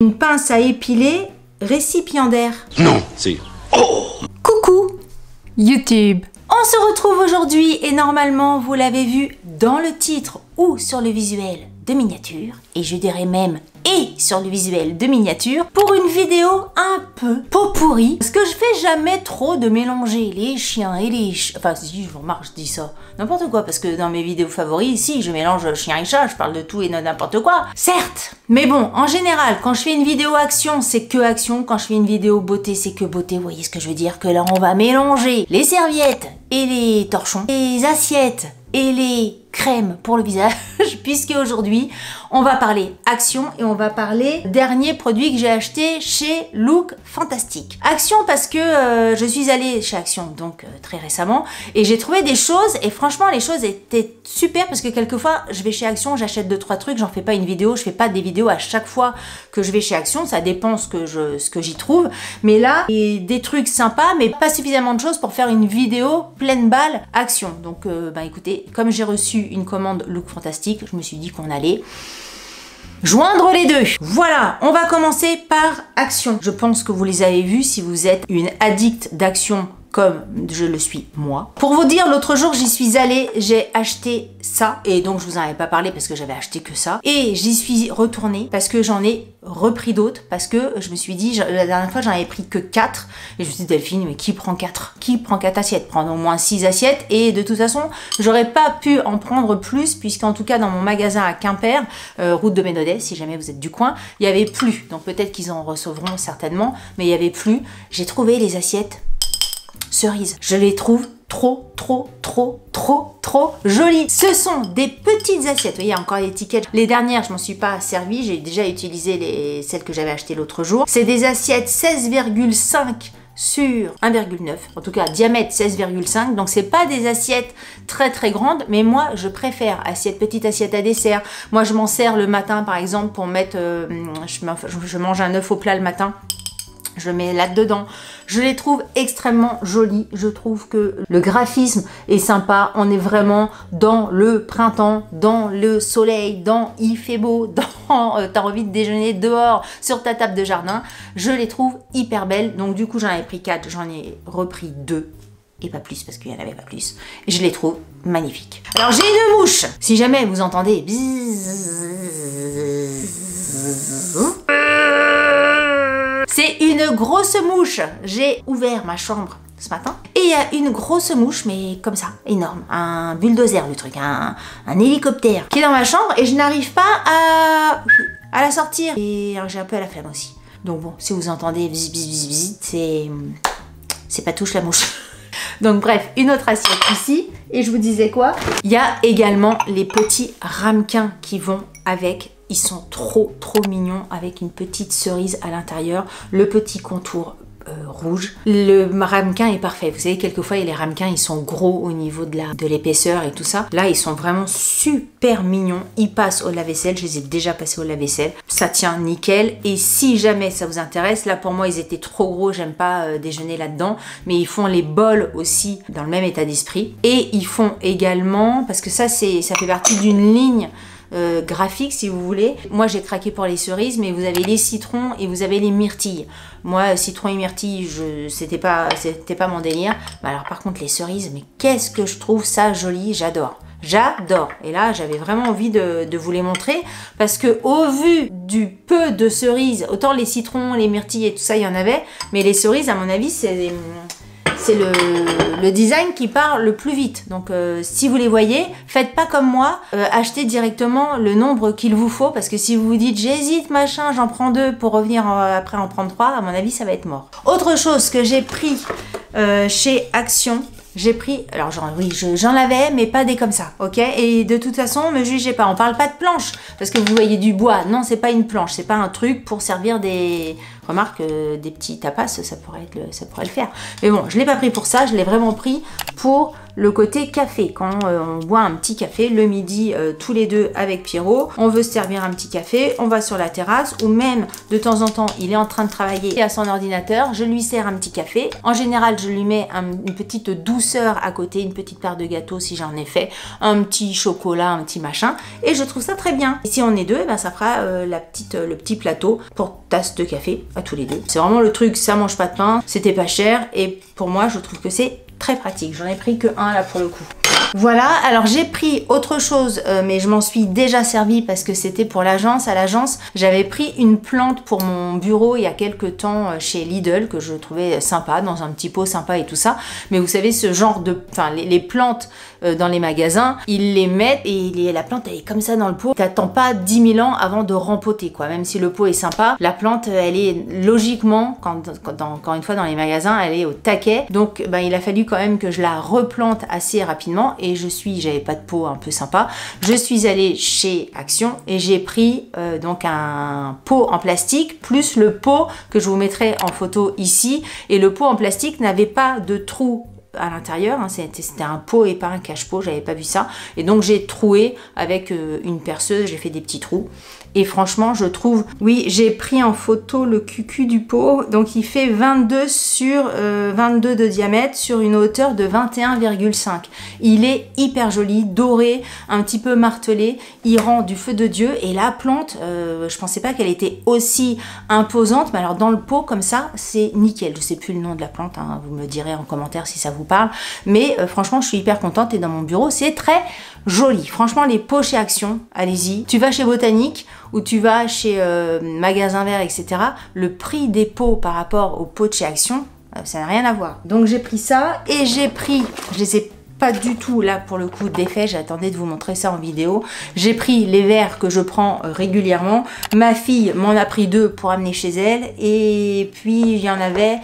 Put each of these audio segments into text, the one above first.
Une pince à épiler récipiendaire. Non, c'est... Oh! Coucou YouTube. On se retrouve aujourd'hui et normalement vous l'avez vu dans le titre ou sur le visuel de miniature, et je dirais même sur le visuel de miniature, pour une vidéo un peu pot pourri, parce que je fais jamais trop de mélanger les chiens et les chats. Enfin si, je remarque, je dis ça n'importe quoi, parce que dans mes vidéos favoris, si, je mélange chien et chat, je parle de tout et de n'importe quoi, certes, mais bon, en général, quand je fais une vidéo action, c'est que action, quand je fais une vidéo beauté, c'est que beauté, vous voyez ce que je veux dire, que là on va mélanger les serviettes et les torchons, les assiettes et les crèmes pour le visage, puisque aujourd'hui on va parler action et on va parler dernier produit que j'ai acheté chez Look Fantastic. Action parce que je suis allée chez Action donc très récemment et j'ai trouvé des choses et franchement les choses étaient super parce que quelquefois je vais chez Action, j'achète 2-3 trucs, j'en fais pas une vidéo, je fais pas des vidéos à chaque fois que je vais chez Action, ça dépend ce que j'y trouve, mais là il y a des trucs sympas mais pas suffisamment de choses pour faire une vidéo pleine balle Action. Donc bah écoutez, comme j'ai reçu une commande Look Fantastic, je me suis dit qu'on allait joindre les deux. Voilà, on va commencer par Action. Je pense que vous les avez vus si vous êtes une addict d'Action comme je le suis moi. Pour vous dire, l'autre jour j'y suis allée, j'ai acheté ça et donc je vous en avais pas parlé parce que j'avais acheté que ça et j'y suis retournée parce que j'en ai repris d'autres parce que je me suis dit, la dernière fois j'en avais pris que 4 et je me suis dit Delphine, mais qui prend 4? Qui prend 4 assiettes? Prendre au moins 6 assiettes et de toute façon j'aurais pas pu en prendre plus puisqu'en tout cas dans mon magasin à Quimper, route de Bénodet, si jamais vous êtes du coin, il y avait plus, donc peut-être qu'ils en recevront certainement, mais il y avait plus. J'ai trouvé les assiettes cerises. Je les trouve trop jolies. Ce sont des petites assiettes. Vous voyez, encore l'étiquette. Les dernières, je m'en suis pas servi. J'ai déjà utilisé celles que j'avais achetées l'autre jour. C'est des assiettes 16,5 sur 1,9. En tout cas, diamètre 16,5. Donc, c'est pas des assiettes très grandes. Mais moi, je préfère petite assiette à dessert. Moi, je m'en sers le matin, par exemple, pour mettre... je mange un œuf au plat le matin. Je mets là-dedans. Je les trouve extrêmement jolies. Je trouve que le graphisme est sympa. On est vraiment dans le printemps, dans le soleil, dans il fait beau, dans t'as envie de déjeuner dehors sur ta table de jardin. Je les trouve hyper belles. Donc du coup, j'en avais pris 4. J'en ai repris 2. Et pas plus parce qu'il n'y en avait pas plus. Et je les trouve magnifiques. Alors j'ai une mouche. Si jamais vous entendez c'est une grosse mouche. J'ai ouvert ma chambre ce matin et il y a une grosse mouche, mais comme ça, énorme, un bulldozer le truc, un hélicoptère qui est dans ma chambre et je n'arrive pas à la sortir. Et j'ai un peu à la flemme aussi. Donc bon, si vous entendez c'est pas touche la mouche. Donc bref, une autre assiette ici. Et je vous disais quoi? Il y a également les petits ramequins qui vont avec. Ils sont trop mignons avec une petite cerise à l'intérieur, le petit contour rouge. Le ramequin est parfait. Vous savez, quelquefois, les ramequins, ils sont gros au niveau de l'épaisseur et tout ça. Là, ils sont vraiment super mignons. Ils passent au lave-vaisselle. Je les ai déjà passés au lave-vaisselle. Ça tient nickel. Et si jamais ça vous intéresse, là, pour moi, ils étaient trop gros. J'aime pas déjeuner là-dedans. Mais ils font les bols aussi dans le même état d'esprit. Et ils font également, parce que ça fait partie d'une ligne graphique si vous voulez. Moi j'ai craqué pour les cerises, mais vous avez les citrons et vous avez les myrtilles. Moi citron et myrtille, c'était pas mon délire. Mais alors par contre les cerises, mais qu'est-ce que je trouve ça joli, j'adore. J'adore. Et là, j'avais vraiment envie de vous les montrer parce que au vu du peu de cerises, autant les citrons, les myrtilles et tout ça, il y en avait, mais les cerises, à mon avis, c'est le design qui part le plus vite. Donc si vous les voyez, faites pas comme moi, achetez directement le nombre qu'il vous faut parce que si vous vous dites j'hésite machin, j'en prends 2 pour revenir après en prendre 3, à mon avis ça va être mort. Autre chose que j'ai pris chez Action, j'ai pris, alors oui, j'en avais, mais pas des comme ça, ok? Et de toute façon, me jugez pas, on parle pas de planche, parce que vous voyez du bois, non, c'est pas une planche, c'est pas un truc pour servir des... Remarque, des petits tapas, ça pourrait le faire. Mais bon, je l'ai pas pris pour ça, je l'ai vraiment pris pour le côté café. Quand on boit un petit café le midi tous les deux avec Pierrot, on veut se servir un petit café, on va sur la terrasse ou même de temps en temps il est en train de travailler à son ordinateur, je lui sers un petit café. En général je lui mets une petite douceur à côté, une petite part de gâteau si j'en ai fait, un petit chocolat, un petit machin, et je trouve ça très bien. Et si on est deux, ben ça fera le petit plateau pour tasse de café à tous les deux. C'est vraiment le truc, ça mange pas de pain, c'était pas cher et pour moi je trouve que c'est très pratique. J'en ai pris que un là pour le coup. Voilà, alors j'ai pris autre chose, mais je m'en suis déjà servi parce que c'était pour l'agence. À l'agence, j'avais pris une plante pour mon bureau il y a quelques temps chez Lidl que je trouvais sympa, dans un petit pot sympa et tout ça. Mais vous savez, ce genre de... Enfin, les plantes dans les magasins, ils les mettent et la plante elle est comme ça dans le pot. T'attends pas 10 000 ans avant de rempoter quoi. Même si le pot est sympa, la plante elle est logiquement, encore une fois dans les magasins, elle est au taquet. Donc ben, il a fallu quand même que je la replante assez rapidement. Et j'avais pas de pot un peu sympa, je suis allée chez Action et j'ai pris donc un pot en plastique plus le pot que je vous mettrai en photo ici, et le pot en plastique n'avait pas de trou à l'intérieur, hein, c'était un pot et pas un cache-pot, j'avais pas vu ça, et donc j'ai troué avec une perceuse, j'ai fait des petits trous. Et franchement, je trouve... Oui, j'ai pris en photo le cucu du pot. Donc, il fait 22 sur 22 de diamètre sur une hauteur de 21,5. Il est hyper joli, doré, un petit peu martelé. Il rend du feu de Dieu. Et la plante, je pensais pas qu'elle était aussi imposante. Mais alors, dans le pot, comme ça, c'est nickel. Je sais plus le nom de la plante. Hein, vous me direz en commentaire si ça vous parle. Mais franchement, je suis hyper contente. Et dans mon bureau, c'est très joli. Franchement, les pots chez Action, allez-y. Tu vas chez Botanique ou tu vas chez Magasin Vert, etc. Le prix des pots par rapport aux pots de chez Action, ça n'a rien à voir. Donc j'ai pris ça et j'ai pris, je les ai pas du tout là pour le coup d'effet, j'attendais de vous montrer ça en vidéo. J'ai pris les verres que je prends régulièrement. Ma fille m'en a pris 2 pour amener chez elle, et puis il y en avait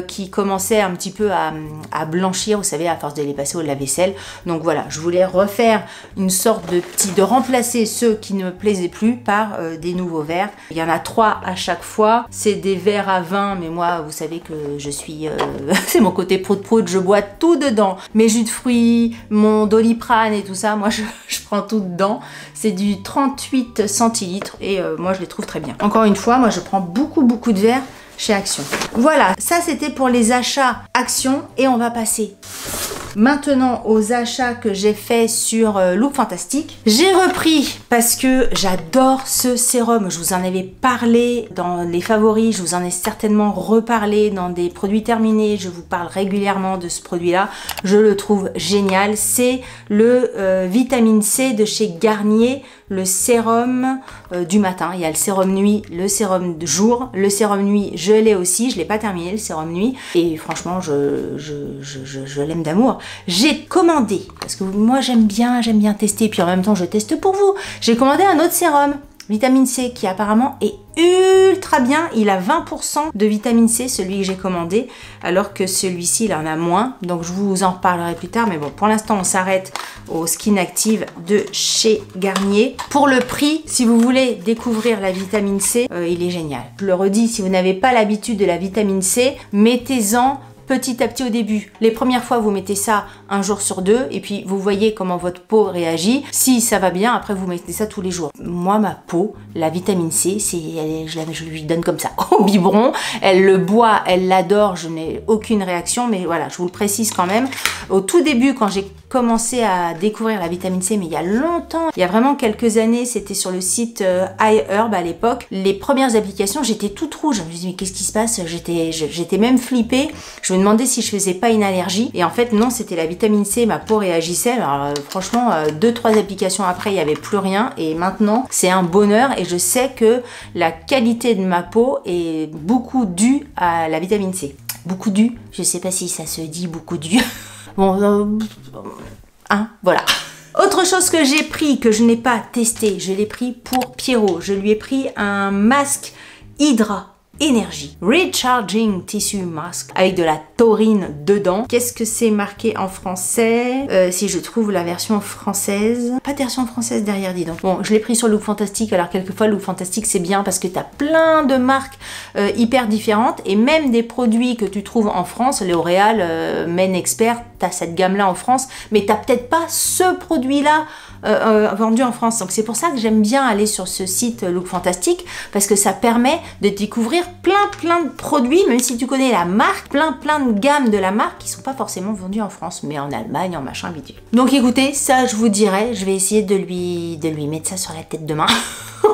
qui commençaient un petit peu à blanchir, vous savez, à force de les passer au lave-vaisselle. Donc voilà, je voulais refaire une sorte de remplacer ceux qui ne me plaisaient plus par des nouveaux verres. Il y en a 3 à chaque fois. C'est des verres à vin, mais moi vous savez que je suis c'est mon côté prout-prout, je bois tout dedans. Mes jus de fruits, mon Doliprane et tout ça, moi je prends tout dedans. C'est du 38 centilitres et moi je les trouve très bien. Encore une fois, moi je prends beaucoup de verres chez Action. Voilà, ça c'était pour les achats Action, et on va passer maintenant aux achats que j'ai fait sur Look Fantastic. J'ai repris parce que j'adore ce sérum. Je vous en avais parlé dans les favoris, je vous en ai certainement reparlé dans des produits terminés. Je vous parle régulièrement de ce produit-là. Je le trouve génial. C'est le vitamine C de chez Garnier, le sérum du matin. Il y a le sérum nuit, le sérum de jour. Le sérum nuit, je l'ai aussi. Je l'ai pas terminé, le sérum nuit. Et franchement, je l'aime d'amour. J'ai commandé, parce que moi j'aime bien tester, puis en même temps je teste pour vous. J'ai commandé un autre sérum, vitamine C, qui apparemment est ultra bien. Il a 20% de vitamine C, celui que j'ai commandé, alors que celui-ci il en a moins. Donc je vous en reparlerai plus tard, mais bon, pour l'instant on s'arrête au Skin Active de chez Garnier. Pour le prix, si vous voulez découvrir la vitamine C, il est génial. Je le redis, si vous n'avez pas l'habitude de la vitamine C, mettez-en petit à petit au début. Les premières fois, vous mettez ça 1 jour sur 2 et puis vous voyez comment votre peau réagit. Si ça va bien, après vous mettez ça tous les jours. Moi, ma peau, la vitamine C, je lui donne comme ça au biberon. Elle le boit, elle l'adore, je n'ai aucune réaction, mais voilà, je vous le précise quand même. Au tout début, quand j'ai commencé à découvrir la vitamine C, mais il y a longtemps, il y a vraiment quelques années, c'était sur le site iHerb à l'époque. Les premières applications, j'étais toute rouge. Je me suis dit, mais qu'est-ce qui se passe? J'étais même flippée. Je me demandais si je faisais pas une allergie. Et en fait, non, c'était la vitamine C, ma peau réagissait. Alors franchement, 2-3 applications après, il n'y avait plus rien. Et maintenant, c'est un bonheur. Et je sais que la qualité de ma peau est beaucoup due à la vitamine C. Beaucoup due, je sais pas si ça se dit beaucoup due. Bon, hein, voilà. Autre chose que j'ai pris, que je n'ai pas testé, je l'ai pris pour Pierrot. Je lui ai pris un masque Hydra Énergie Recharging Tissue Mask avec de la taurine dedans. Qu'est-ce que c'est marqué en français? Si je trouve la version française, pas de version française derrière, dis donc. Bon, je l'ai pris sur Look Fantastic. Alors quelquefois Look Fantastic c'est bien parce que t'as plein de marques hyper différentes et même des produits que tu trouves en France, L'Oréal, Men Expert, tu as cette gamme-là en France, mais tu n'as peut-être pas ce produit-là vendu en France. Donc c'est pour ça que j'aime bien aller sur ce site Look Fantastic, parce que ça permet de découvrir plein de produits, même si tu connais la marque, plein de gammes de la marque qui sont pas forcément vendues en France, mais en Allemagne, en machin bidule. Donc écoutez, ça je vous dirais, je vais essayer de lui mettre ça sur la tête demain.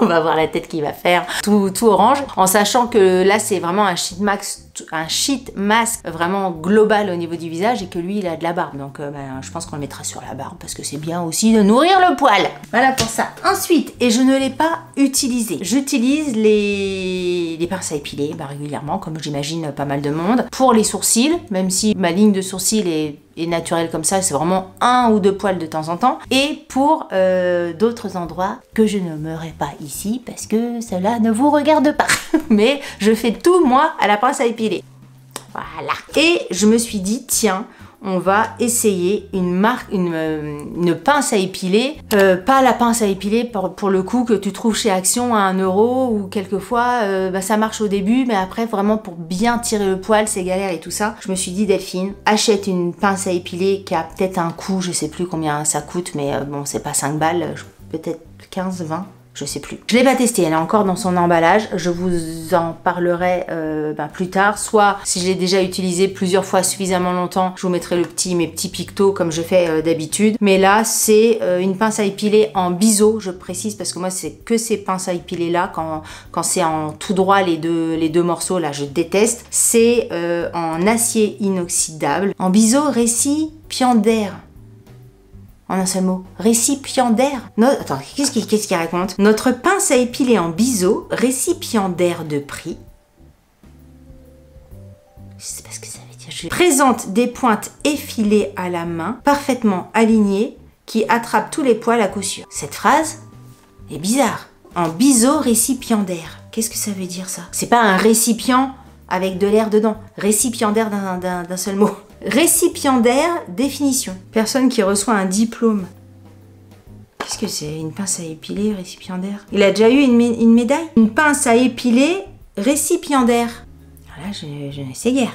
On va voir la tête qu'il va faire, tout orange, en sachant que là c'est vraiment un sheet mask vraiment global au niveau du visage et que lui il a de la barbe, donc je pense qu'on le mettra sur la barbe parce que c'est bien aussi de nourrir le poil. Voilà pour ça. Ensuite, et je ne l'ai pas utilisé, j'utilise les pinces à épiler régulièrement, comme j'imagine pas mal de monde, pour les sourcils, même si ma ligne de sourcils est naturelle comme ça, c'est vraiment 1 ou 2 poils de temps en temps, et pour d'autres endroits que je nommerai pas ici parce que cela ne vous regarde pas. Mais je fais tout moi à la pince à épiler. Voilà. Et je me suis dit, tiens, on va essayer une pince à épiler, pas la pince à épiler pour le coup que tu trouves chez Action à 1 € ou quelquefois ça marche au début, mais après vraiment pour bien tirer le poil c'est galère et tout ça. Je me suis dit, Delphine, achète une pince à épiler qui a peut-être un coût, je sais plus combien ça coûte, mais bon c'est pas 5 balles, peut-être 15, 20. Je sais plus. Je l'ai pas testée, elle est encore dans son emballage. Je vous en parlerai plus tard. Soit si je l'ai déjà utilisée plusieurs fois suffisamment longtemps, je vous mettrai mes petits pictos comme je fais d'habitude. Mais là, c'est une pince à épiler en biseau, je précise, parce que moi, c'est que ces pinces à épiler là, quand c'est en tout droit les deux morceaux là, je déteste. C'est en acier inoxydable, en biseau récipiendaire. En un seul mot, récipiendaire. Attends, qu'est-ce qu'il raconte? Notre pince à épiler en biseau, récipiendaire de prix. Je sais pas ce que ça veut dire. Présente des pointes effilées à la main, parfaitement alignées, qui attrapent tous les poils à coup sûr. Cette phrase est bizarre. En biseau récipiendaire. Qu'est-ce que ça veut dire ça? C'est pas un récipient avec de l'air dedans. Récipiendaire d'un seul mot. Récipiendaire, définition. Personne qui reçoit un diplôme. Qu'est-ce que c'est? Une pince à épiler, récipiendaire? Il a déjà eu une médaille? Une pince à épiler, récipiendaire. Voilà, je ne sais guère.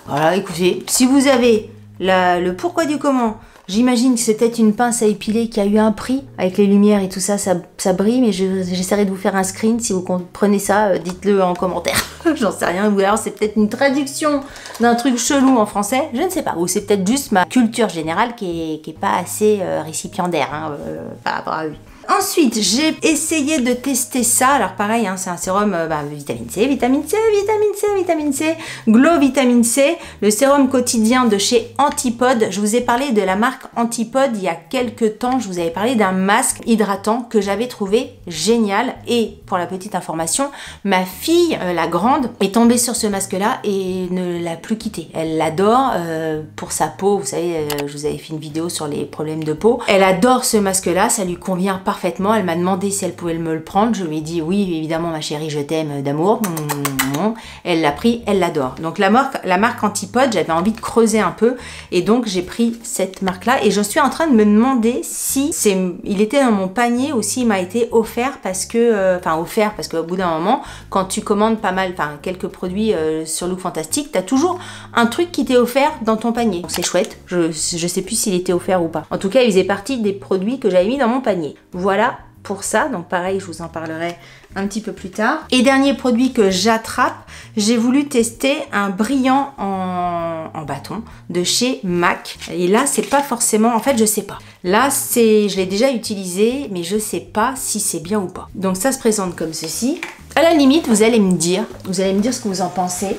Voilà, écoutez, si vous avez le pourquoi du comment, j'imagine que c'est peut-être une pince à épiler qui a eu un prix, avec les lumières et tout ça, ça brille, mais j'essaierai de vous faire un screen. Si vous comprenez ça, dites-le en commentaire. J'en sais rien, ou alors c'est peut-être une traduction d'un truc chelou en français, je ne sais pas. Ou c'est peut-être juste ma culture générale qui est pas assez récipiendaire par rapport à lui. Ensuite, j'ai essayé de tester ça. Alors pareil, c'est un sérum vitamine C, Glow Vitamine C, le sérum quotidien de chez Antipode. Je vous ai parlé de la marque Antipode il y a quelques temps. Je vous avais parlé d'un masque hydratant que j'avais trouvé génial. Et pour la petite information, ma fille, la grande, est tombée sur ce masque-là et ne l'a plus quitté. Elle l'adore pour sa peau. Vous savez, je vous avais fait une vidéo sur les problèmes de peau. Elle adore ce masque-là, ça lui convient parfaitement. Elle m'a demandé si elle pouvait me le prendre. Je lui ai dit oui, évidemment ma chérie, je t'aime d'amour. Elle l'a pris, elle l'adore. Donc la marque Antipode, j'avais envie de creuser un peu et donc j'ai pris cette marque-là et je suis en train de me demander si il était dans mon panier ou s'il m'a été offert parce que, parce qu'au bout d'un moment, quand tu commandes quelques produits sur Look Fantastic, t'as toujours un truc qui t'est offert dans ton panier. C'est chouette. Je sais plus s'il était offert ou pas. En tout cas, il faisait partie des produits que j'avais mis dans mon panier. Voilà pour ça, donc pareil, je vous en parlerai un petit peu plus tard. Et dernier produit que j'attrape, j'ai voulu tester un brillant en bâton de chez MAC. Et là, c'est pas forcément, en fait, je sais pas. Là, je l'ai déjà utilisé, mais je sais pas si c'est bien ou pas. Donc ça se présente comme ceci. À la limite, vous allez me dire ce que vous en pensez.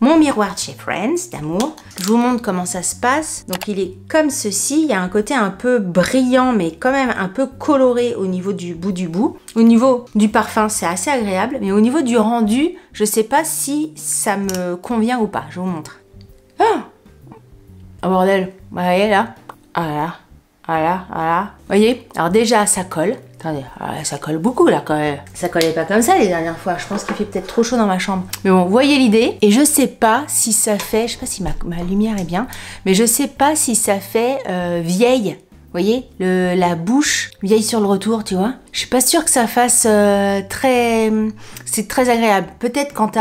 Mon miroir de chez Friends d'amour. Je vous montre comment ça se passe. Donc il est comme ceci. Il y a un côté un peu brillant, mais quand même un peu coloré au niveau du bout. Au niveau du parfum, c'est assez agréable. Mais au niveau du rendu, je sais pas si ça me convient ou pas. Je vous montre. Ah, oh bordel. Vous voyez là. Voilà. Vous voyez. Alors déjà, ça colle. Attendez, ça colle beaucoup là quand même. Ça collait pas comme ça les dernières fois. Je pense qu'il fait peut-être trop chaud dans ma chambre. Mais bon, vous voyez l'idée. Et je sais pas si ça fait, je sais pas si ma lumière est bien, mais je sais pas si ça fait vieille. voyez, la bouche vieille sur le retour, tu vois. Je suis pas sûre que ça fasse c'est très agréable. Peut-être quand t'es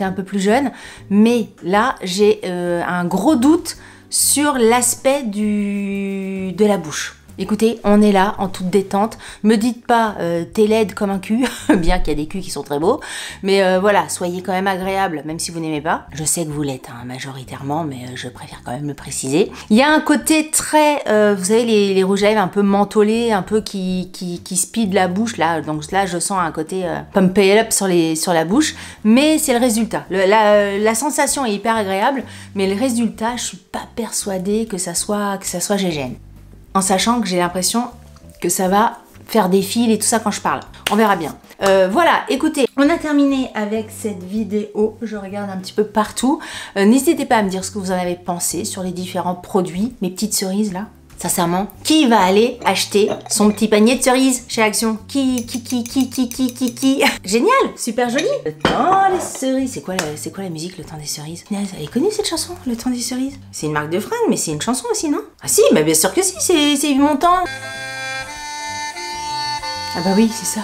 un peu plus jeune, mais là, j'ai un gros doute sur l'aspect de la bouche. Écoutez, on est là en toute détente. Me dites pas t'es laide comme un cul, bien qu'il y a des culs qui sont très beaux, mais voilà, soyez quand même agréable, même si vous n'aimez pas. Je sais que vous l'êtes hein, majoritairement, mais je préfère quand même le préciser. Il y a un côté très, vous savez, les rouges à lèvres un peu mentholés, un peu qui speed la bouche là. Donc là, je sens un côté pump it up sur la bouche, mais c'est le résultat. La sensation est hyper agréable, mais le résultat, je suis pas persuadée que ça soit gégène. En sachant que j'ai l'impression que ça va faire des fils et tout ça quand je parle. On verra bien. Voilà, écoutez, on a terminé avec cette vidéo. Je regarde un petit peu partout. N'hésitez pas à me dire ce que vous en avez pensé sur les différents produits, mes petites cerises là. Sincèrement, qui va aller acheter son petit panier de cerises chez Action? Qui Génial, super joli. Le temps des cerises, c'est quoi la musique, le temps des cerises? Elle est connue cette chanson, le temps des cerises? C'est une marque de fringues, mais c'est une chanson aussi, non? Ah si, mais bien sûr que si, c'est Yves Montand. Ah bah oui, c'est ça.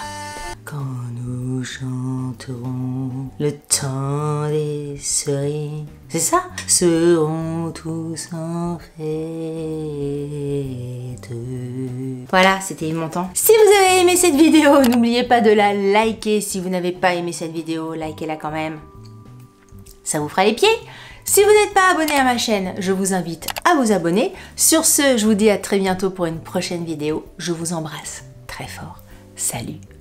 Quand nous chanterons le temps des cerises, c'est ça? Seront tous en fête. Voilà, c'était Yves Montand. Si vous avez aimé cette vidéo, n'oubliez pas de la liker. Si vous n'avez pas aimé cette vidéo, likez-la quand même. Ça vous fera les pieds. Si vous n'êtes pas abonné à ma chaîne, je vous invite à vous abonner. Sur ce, je vous dis à très bientôt pour une prochaine vidéo. Je vous embrasse très fort. Salut!